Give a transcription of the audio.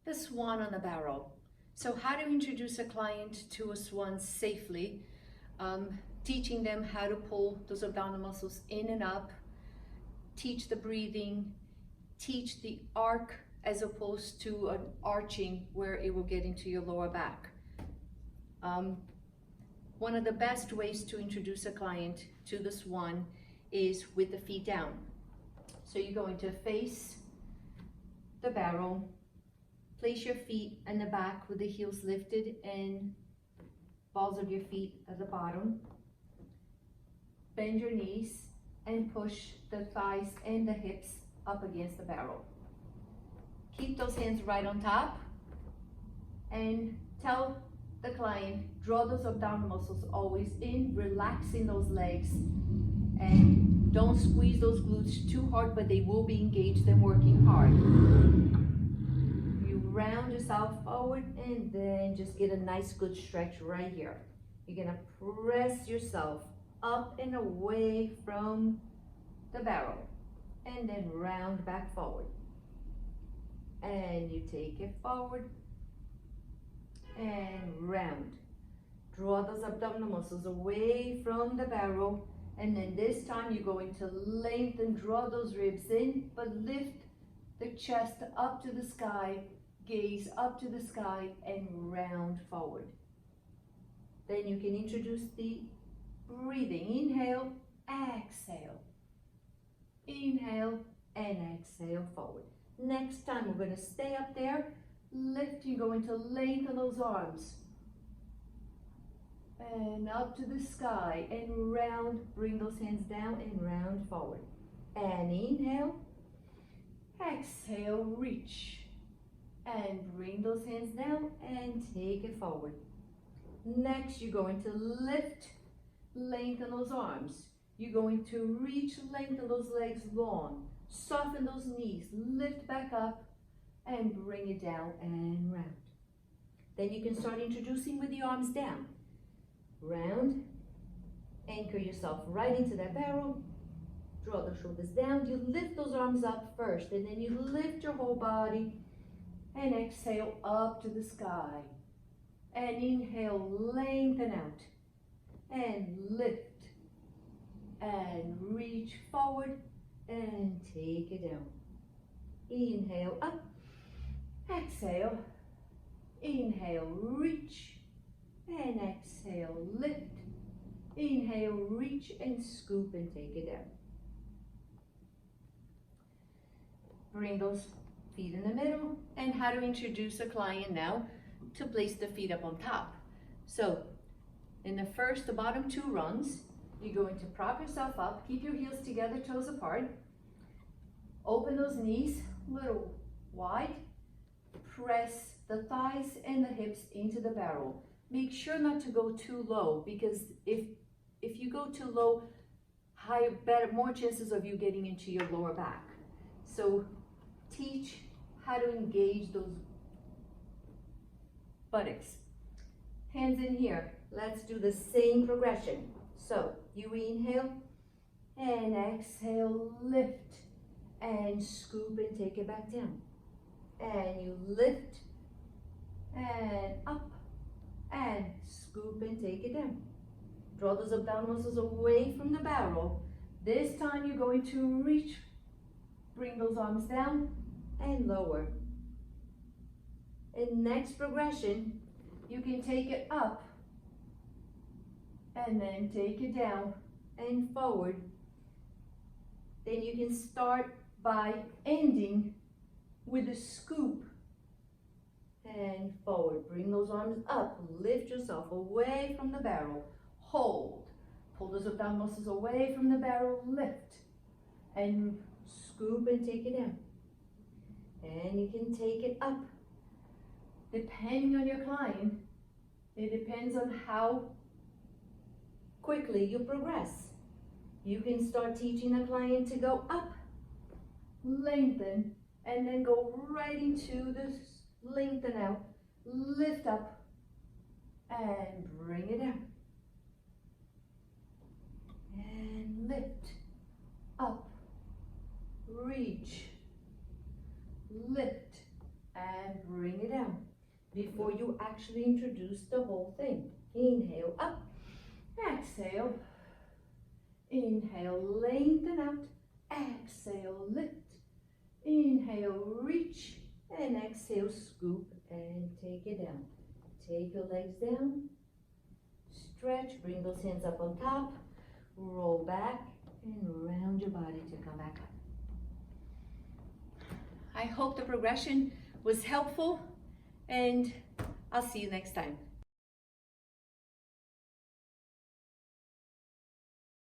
The swan on the barrel. So how to introduce a client to a swan safely, teaching them how to pull those abdominal muscles in and up, teach the breathing, teach the arc as opposed to an arching where it will get into your lower back. One of the best ways to introduce a client to the swan is with the feet down. So you're going to face the barrel, place your feet in the back with the heels lifted and balls of your feet at the bottom. Bend your knees and push the thighs and the hips up against the barrel. Keep those hands right on top and tell the client, draw those abdominal muscles always in, relaxing those legs, and don't squeeze those glutes too hard, but they will be engaged and working hard. You round yourself forward and then just get a nice good stretch right here. You're gonna press yourself up and away from the barrel and then round back forward. And you take it forward and round. Draw those abdominal muscles away from the barrel, and then this time you're going to lengthen, draw those ribs in, but lift the chest up to the sky, gaze up to the sky, and round forward. Then you can introduce the breathing. Inhale, exhale. Inhale and exhale forward. Next time we're going to stay up there, lift, you're going to lengthen those arms. And up to the sky and round, bring those hands down and round forward. And inhale, exhale, reach. And bring those hands down and take it forward. Next, you're going to lift, lengthen those arms. You're going to reach, lengthen those legs long. Soften those knees, lift back up and bring it down and round. Then you can start introducing with the arms down. Round, anchor yourself right into that barrel, draw the shoulders down. You lift those arms up first and then you lift your whole body and exhale up to the sky. And inhale, lengthen out and lift and reach forward and take it down. Inhale up, exhale, inhale, reach, and exhale, lift. Inhale, reach and scoop and take it down. Bring those feet in the middle. And how to introduce a client now to place the feet up on top. So in the bottom two rungs, you're going to prop yourself up, keep your heels together, toes apart. Open those knees a little wide. Press the thighs and the hips into the barrel. Make sure not to go too low, because if you go too low, more chances of you getting into your lower back. So teach how to engage those buttocks. Hands in here. Let's do the same progression. So you inhale and exhale, lift and scoop and take it back down. And you lift and up and scoop and take it down. Draw those abdominal muscles away from the barrel. This time you're going to reach, bring those arms down and lower. In next progression, you can take it up and then take it down and forward. Then you can start by ending with a scoop and forward. Bring those arms up, lift yourself away from the barrel, hold. Pull those abdominal muscles away from the barrel, lift and scoop and take it down. And you can take it up. Depending on your client, it depends on how quickly you progress. You can start teaching the client to go up, lengthen, and then go right into this, lengthen out, lift up, and bring it down. And lift, up, reach, lift, and bring it down before you actually introduce the whole thing. Inhale up, exhale, inhale, lengthen out, exhale, lift, inhale, reach, and exhale, scoop and take it down. Take your legs down, stretch, bring those hands up on top, roll back, and round your body to come back up. I hope the progression was helpful, and I'll see you next time.